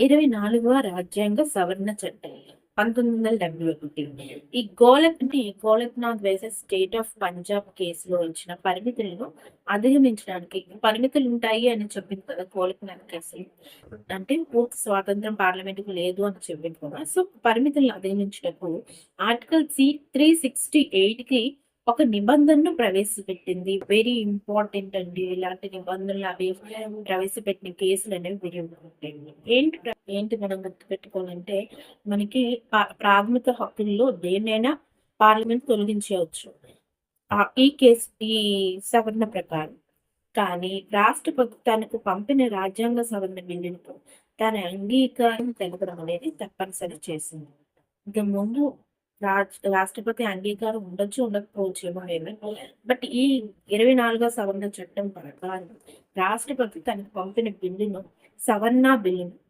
24వ రాజ్యాంగ సవరణ చట్టం 1971. ఈ Golaknath versus state of Punjab కేసులో ఇచ్చిన పరిమితులను అధిగమించడానికి పరిమితులుంటాయి అని చెప్పింది కదా గోలక్నాథ్ కేసు. అంటే పూర్తి స్వాతంత్రం పార్లమెంట్‌కి లేదు అని చెప్పింది కదా! సో, పరిమితులను అధిగమించుటకు ఆర్టికల్ 368కి ఒక నిబంధనను ప్రవేశపెట్టింది. వెరీ ఇంపార్టెంట్ అండి. ఇలాంటి నిబంధనలు అవి ప్రవేశపెట్టిన కేసులనేవి వెరీ ఇంపార్టెంట్. ఏంటి మనం గుర్తుపెట్టుకోవాలంటే, మనకి ప్రాథమిక హక్కుల్లో దేన్నైనా పార్లమెంట్ తొలగించవచ్చు. ఈ సవరణ ప్రకారం. కానీ రాష్ట్రపతి తనకు పంపిన రాజ్యాంగ సవరణ బిల్లుకు తన అంగీకారం తెలపడం అనేది తప్పనిసరి చేసింది. ఇంక ముందు రాష్ట్రపతి అంగీకారం ఉండొచ్చు, ఉండకపోవచ్చేమో ఏమో. బట్ ఈ 24వ సవరణ చట్టం ప్రకారం రాష్ట్రపతి తనకు పంపిన బిల్లును సవరణ బిల్లును